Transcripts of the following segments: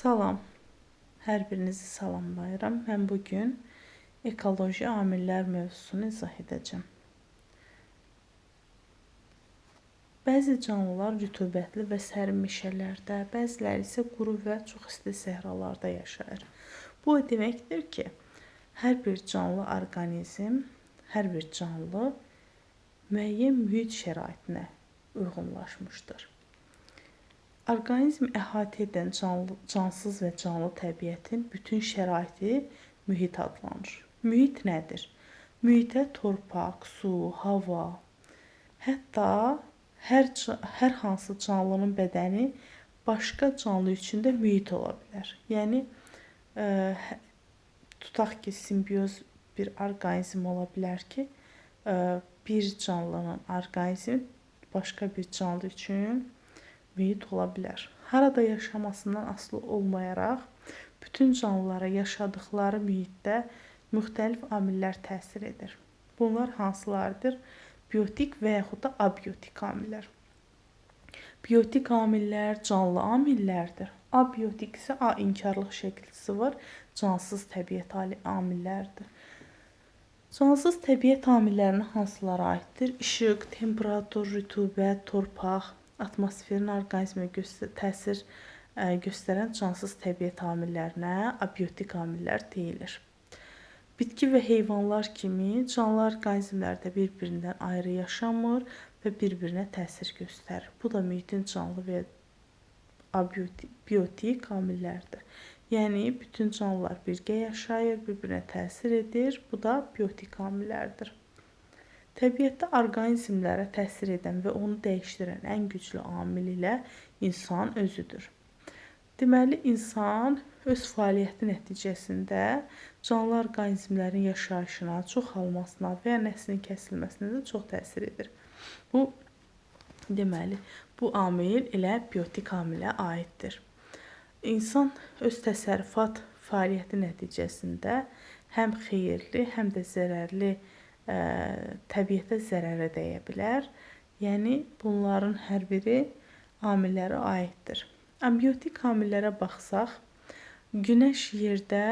Salam, hər birinizi salamlayıram. Mən bugün ekoloji amillər mövzusunu izah edəcəm. Bəzi canlılar rütubətli və sərin meşələrdə, bəziləri isə quru və çox isti səhralarda yaşayır. Bu o deməkdir ki, hər bir canlı orqanizm, hər bir canlı müəyyən mühit şəraitinə uyğunlaşmışdır. Orqanizm əhatə edən cansız və canlı təbiətin bütün şəraiti mühit adlanır. Mühit nədir? Mühitə torpaq, su, hava, hətta hər hansı canlının bədəni başqa canlı üçün də mühit ola bilər. Yəni, tutaq ki, simbioz bir orqanizm ola bilər ki, bir canlının orqanizmi başqa bir canlı üçün mühit ola bilər. Harada yaşamasından asılı olmayaraq, bütün canlılara yaşadıkları mühitdə müxtəlif amillər təsir edir. Bunlar hansılardır? Biotik və yaxud da abiotik amillər. Biotik amillər canlı amillərdir. Abiotik isə A-inkarlıq şəklisi var, cansız təbiət amilləridir. Cansız təbiət amillərinə hansılara aiddir? İşıq, temperatur, rütubət, torpaq, atmosferin orqanizmə təsir göstərən cansız təbiət amillərinə abiotik amillər deyilir. Bitki və heyvanlar kimi canlı orqanizmlər də bir-birindən ayrı yaşamır və bir-birinə təsir göstərir. Bu da mühitin canlı və biotik amillərdir. Yəni, bütün canlılar birgə yaşayır, bir-birinə təsir edir. Bu da biotik amillərdir. Təbiətdə orqanizmlərə təsir edən və onu dəyişdirən ən güclü amil ilə insan özüdür. Deməli, insan öz fəaliyyəti nəticəsində canlı orqanizmlərin yaşayışına, çoxalmasına və ya nəslin kəsilməsinə də çox təsir edir. Deməli, bu amil elə biotik amilə aiddir. İnsan öz təsərrüfat fəaliyyəti nəticəsində həm xeyirli, həm də zərərli təbiətə zərərə dəyə bilər. Yəni, bunların hər biri amillərə aiddir. Abiotik amillərə baxsaq, Günəş yerdə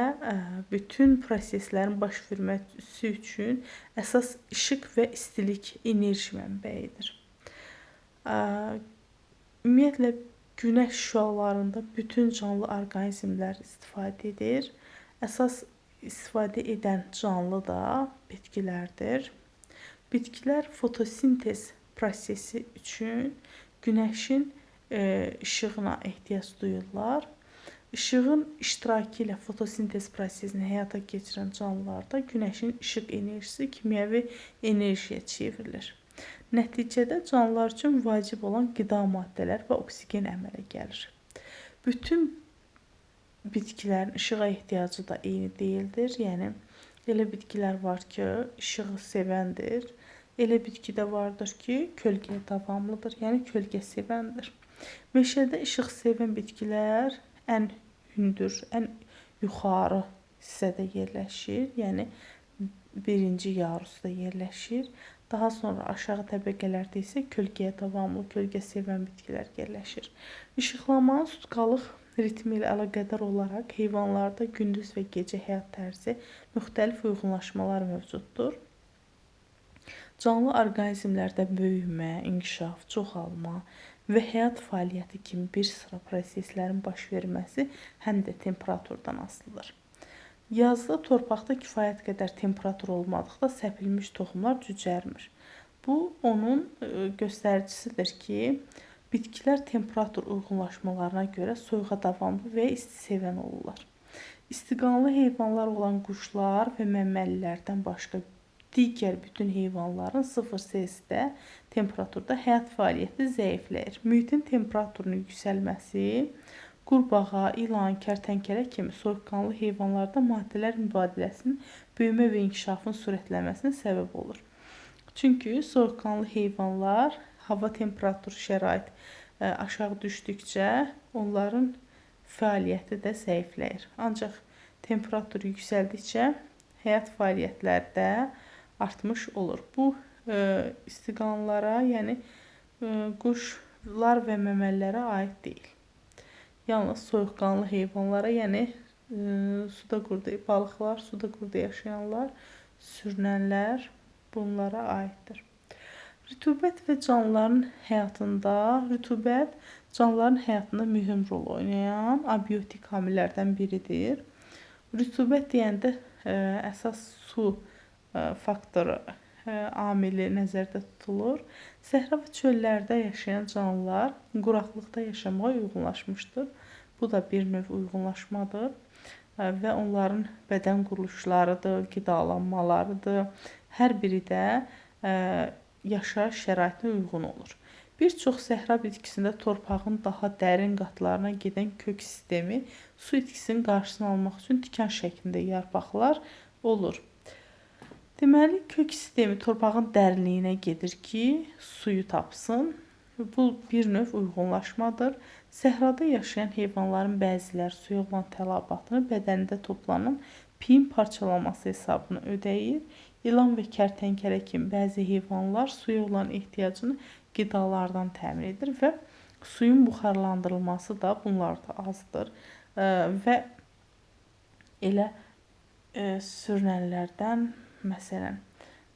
bütün proseslərin baş verməsi üçün əsas işıq və istilik enerji mənbəyidir. Ümumiyyətlə, Günəş şüalarında bütün canlı orqanizmlər istifadə edir. Əsas istifadə edən canlı da bitkilərdir. Bitkilər fotosintez prosesi üçün günəşin işığına ehtiyac duyurlar. İşığın iştirakı ilə fotosintez prosesini həyata keçirən canlılarda günəşin işıq enerjisi kimyəvi enerjiyə çevrilir. Nəticədə canlılar üçün vacib olan qida maddələr və oksigen əmələ gəlir. Bütün bitkilərin işığa ehtiyacı da eyni deyildir. Yəni, elə bitkilər var ki, işığı sevəndir. Elə bitki də vardır ki, kölgəyə davamlıdır, yəni kölgə sevəndir. Meşədə işıq sevən bitkilər ən hündür, ən yuxarı hissədə yerləşir, yəni birinci yarusda yerləşir. Daha sonra aşağı təbəqələrdə isə kölgəyə davamlı, kölgə sevən bitkilər yerləşir. İşıqlanmanın sutkalıq ritmi ilə əlaqədar olaraq heyvanlarda gündüz və gecə həyat tərzi müxtəlif uyğunlaşmalar mövcuddur. Canlı orqanizmlərdə böyümə, inkişaf, çoxalma və həyat fəaliyyəti kimi bir sıra proseslərin baş verməsi həm də temperaturdan asılıdır. Yazda torpaqda kifayət qədər temperatur olmadıqda səpilmiş toxumlar cücərmir. Bu, onun göstəricisidir ki, bitkilər temperatur uyğunlaşmalarına görə soyuğa davamlı və isti sevən olurlar. İstiqanlı heyvanlar olan quşlar və məməlilərdən başqa digər bütün heyvanların 0°C temperaturda həyat fəaliyyəti zəifləyir. Mühitin temperaturunun yüksəlməsi qurbağa, ilan, kərtənkələ kimi soyuqqanlı heyvanlarda maddələr mübadiləsinin böyümə və inkişafın sürətlənməsinə səbəb olur. Çünki soyuqqanlı heyvanlar hava temperaturu şərait aşağı düşdükcə onların fəaliyyəti də zəifləyir. Ancaq temperatur yüksəldikcə həyat fəaliyyətləri də artmış olur. Bu, istiqanlılara, yəni quşlar və məməlilərə aid deyil. yalnız soyuqqanlı heyvanlara, yəni suda qurdu balıqlar, suda qurdu yaşayanlar, sürünənlər bunlara aiddir. Rütubət və canlıların həyatında, rütubət canlıların həyatında mühüm rol oynayan abiotik amillərdən biridir. Rütubət deyəndə əsas su faktoru amili nəzərdə tutulur. Səhra və çöllərdə yaşayan canlılar quraqlıqda yaşamağa uyğunlaşmışdır. Bu da bir növ uyğunlaşmadır və onların bədən quruluşlarıdır, qidalanmalarıdır. Hər biri də yaşayış şəraitinə uyğun olur. Bir çox səhra bitkisində torpağın daha dərin qatlarına gedən kök sistemi su itkisinin qarşısını almaq üçün tikan şəklində yarpaqlar olur. Deməli, kök sistemi torpağın dərinliyinə gedir ki, suyu tapsın. Bu bir növ uyğunlaşmadır. Səhrada yaşayan heyvanların bəziləri suya olan tələbatını bədənində toplanan piyin parçalanması hesabını ödəyir. İlan və kərtənkələ kimi bəzi heyvanlar suya olan ehtiyacını qidalardan təmin edir və suyun buxarlandırılması da bunlarda azdır. Və elə sürünənlərdən, məsələn,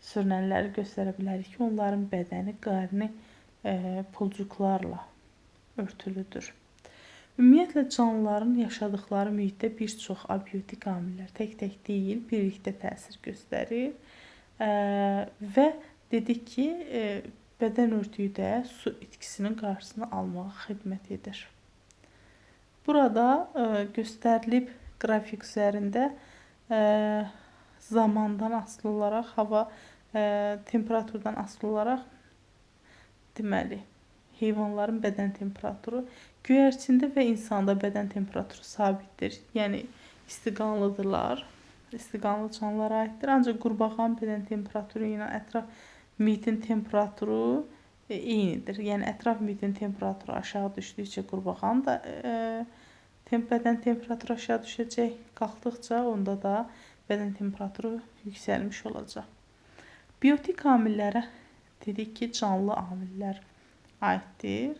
sürünənləri göstərə bilərik ki, onların bədəni qarni pulcuqlarla örtülüdür. Ümumiyyətlə, canlıların yaşadıkları mühitdə bir çox abiotik amillər tək-tək deyil, birlikdə təsir göstərir. Və dedik ki, bədən örtüyü də su itkisinin qarşısını almağa xidmət edir. Burada göstərilib qrafik üzərində zamandan asılı olaraq, hava temperaturdan asılı olaraq deməli, heyvanların bədən temperaturu göyərçində və insanda bədən temperaturu sabitdir. Yəni, istiqanlıdırlar. İstiqanlı canlılara aiddir. Ancaq qurbağanın bədən temperaturu ilə ətraf mühitin temperaturu eynidir. Yəni, ətraf mühitin temperaturu aşağı düşdükcə qurbağanın da bədən temperaturu aşağı düşəcək. Qalxdıqca onda da bədən temperaturu yüksəlmiş olacaq. Biotik amillərə dedik ki, canlı amillər aiddir.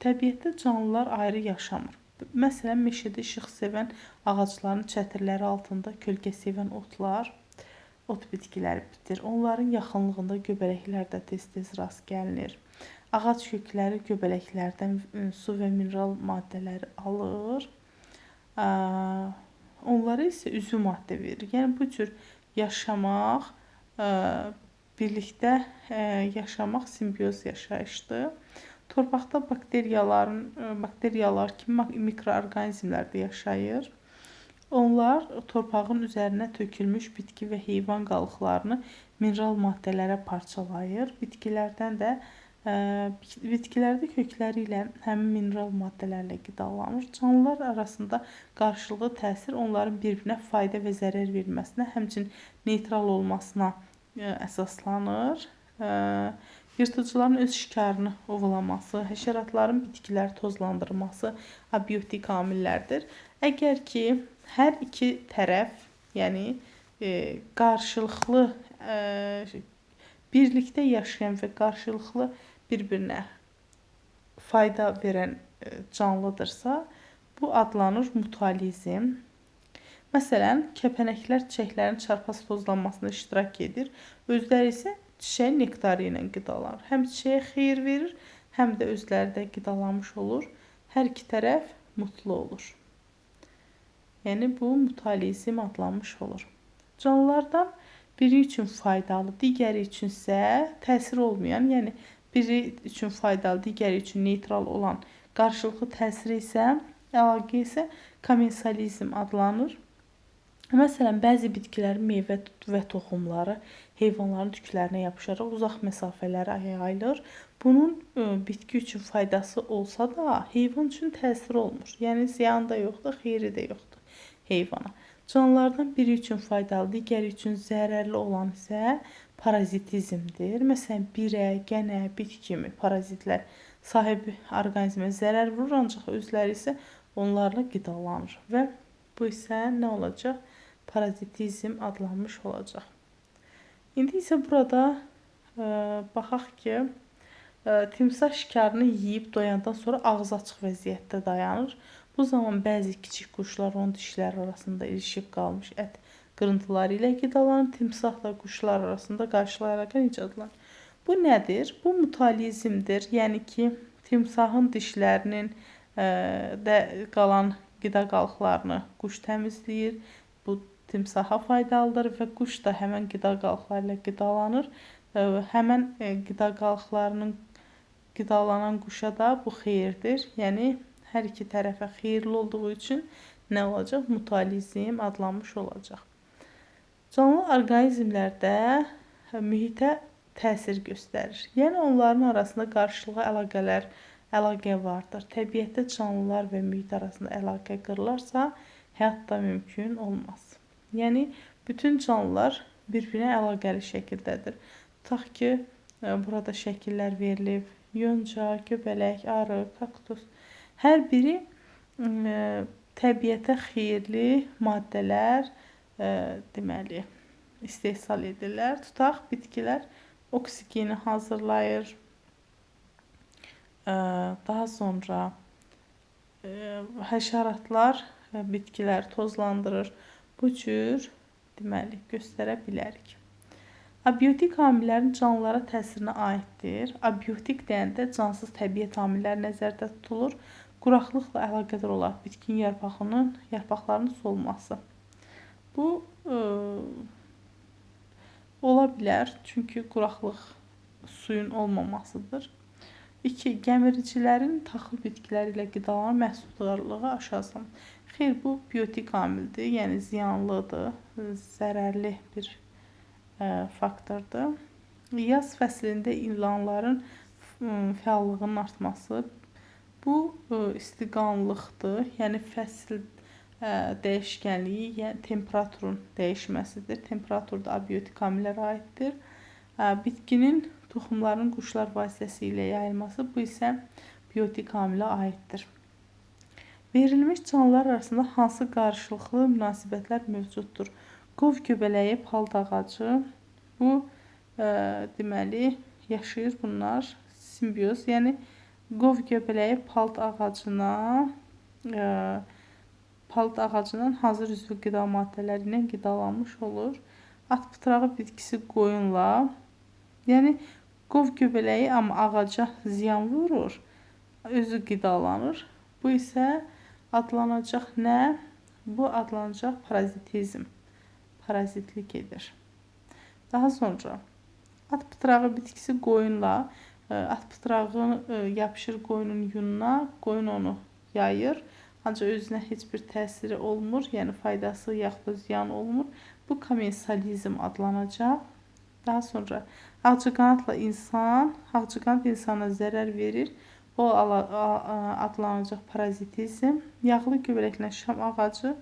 Təbiətdə canlılar ayrı yaşamır. Məsələn, meşədə işıq sevən ağacların çətirləri altında kölgə sevən otlar, ot bitkiləri bitir. Onların yaxınlığında göbələklər də tez-tez rast gəlinir. Ağac kökləri göbələklərdən su və mineral maddələri alır. Onlara isə üzvü maddə verir. Yəni, bu cür yaşamaq, birlikdə yaşamaq simbioz yaşayışdır. Torpaqda bakteriyalar kimi mikroorqanizmlər də yaşayır. Onlar torpağın üzərinə tökülmüş bitki və heyvan qalıqlarını mineral maddələrə parçalayır. Bitkilərdə kökləri ilə həmin mineral maddələrlə qidalanır. Canlılar arasında qarşılıqlı təsir onların bir-birinə fayda və zərər verməsinə, həmçinin neytral olmasına əsaslanır. Yırtıcıların öz şikarını ovlaması, həşəratların bitkiləri tozlandırması abiotik amillərdir. Əgər ki, hər iki tərəf, yəni qarşılıqlı birlikdə yaşayan və qarşılıqlı bir-birinə fayda verən canlıdırsa, bu adlanır mutualizm. Məsələn, kəpənəklər çiçəklərin çarpaz tozlanmasında iştirak edir. Özləri isə çiçəyin nektarı ilə qidalanır. Həm çiçəyə xeyir verir, həm də özləri də qidalanmış olur. Hər iki tərəf mutlu olur. Yəni, bu mutualizm adlanmış olur. Canlılardan biri üçün faydalı, digəri üçünsə təsir olmayan, yəni biri üçün faydalı, digəri üçün neytral olan qarşılıqlı təsiri isə, əlaqə isə komensalizm adlanır. Məsələn, bəzi bitkilərin meyvə və toxumları heyvanların tüklərinə yapışaraq uzaq məsafələrə yayılır. Bunun bitki üçün faydası olsa da, heyvan üçün təsiri olmur. Yəni, ziyanı da yoxdur, xeyri də yoxdur heyvana. Canlılardan biri üçün faydalı, digəri üçün zərərli olan isə parazitizmdir. Məsələn, birə, gənə, bit kimi parazitlər sahibi orqanizmə zərər vurur, ancaq özləri isə onlarla qidalanır. Və bu isə nə olacaq? Parazitizm adlanmış olacaq. İndi isə burada baxaq ki, Timsah şikarını yeyib doyandan sonra ağzı açıq vəziyyətdə dayanır. Bu zaman bəzi kiçik quşlar onun dişləri arasında ilişib qalmış ət qırıntıları ilə qidalanır. Timsahla quşlar arasında qarşılayaraq icadlanır. Bu nədir? Bu mutualizmdir. Yəni ki, timsahın dişlərinin də qalan qida qalıqlarını quş təmizləyir. Bu timsaha faydalıdır və quş da həmən qida qalıqları ilə qidalanır. Həmən qida qalıqlarının qidalanan quşa da bu xeyirdir. Yəni hər iki tərəfə xeyirli olduğu üçün nə olacaq? Mutualizm adlanmış olacaq. Canlı orqanizmlərdə mühitə təsir göstərir. Yəni onların arasında qarşılıqlı əlaqə vardır. Təbiətdə canlılar və mühit arasında əlaqə qırılarsa, həyat da mümkün olmaz. Yəni bütün canlılar bir-birinə əlaqəli şəkildədir. Tutaq ki, burada şəkillər verilib. Yonca, göbələk, arı, kaktus. Hər biri təbiətə xeyirli maddələr deməli istehsal edirlər. Tutaq bitkilər oksigeni hazırlayır. Daha sonra həşəratlar bitkiləri tozlandırır. Bu cür deməli göstərə bilərik. Abiotik amillərin canlılara təsirinə aiddir. Abiotik deyəndə cansız təbiət amilləri nəzərdə tutulur. Quraqlıqla əlaqədar olaraq bitkinin yarpaqlarının solması. Bu ola bilər, çünki quraqlıq suyun olmamasıdır. 2. Gəmiricilərin taxıl bitkiləri ilə qidalanan məhsuldarlığı aşağı. Xeyr, bu biotik amildir, yəni ziyanlıdır, zərərli bir faktordur. Yaz fəslində ilanların fəallığının artması. Bu istiqanlıqdır, yəni fəsil dəyişkənliyi, yəni temperaturun dəyişməsidir. Temperatur da abiotik amillərə aiddir. Bitkinin toxumlarının quşlar vasitəsilə yayılması, bu isə biotik amilə aiddir. Verilmiş canlılar arasında hansı qarşılıqlı münasibətlər mövcuddur? Qov göbələyi, palıd ağacı, bu deməli yaşayır bunlar simbiyoz, yəni qov göbələyi palıd ağacından hazır üzvü qida maddələri ilə qidalanmış olur. At pıtrağı bitkisi qoyunla, yəni qov göbələyi amma ağaca ziyan vurur, özü qidalanır. Bu isə adlanacaq nə? Bu adlanacaq parazitizm. Parazitlik edir. Daha sonra at pıtrağı bitkisi qoyunla, at pıtrağı yapışır qoyunun yununa, qoyun onu yayır. Ancaq özünə heç bir təsiri olmur, yəni faydası yaxud da ziyan olmur. Bu komensalizm adlanacaq. Daha sonra ağcaqanadla insan, ağcaqanad insana zərər verir. O adlanacaq parazitizm. Yağlı göbələklə şam ağacı,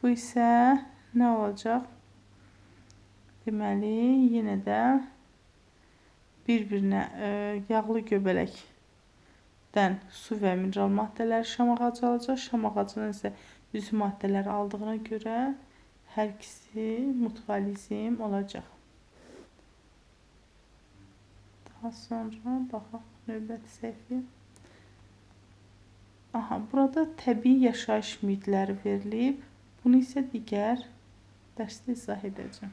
bu isə nə olacaq? Deməli, yenə də bir-birinə yağlı göbələkdən su və mineral maddələr şam ağacı alacaq. Şam ağacının isə üzv maddələri aldığına görə hər ikisi mutualizm olacaq. Daha sonra baxaq növbəti səhifəyə. Burada təbii yaşayış mühitləri verilib. Bunu isə digər dərsdə izah edəcəm.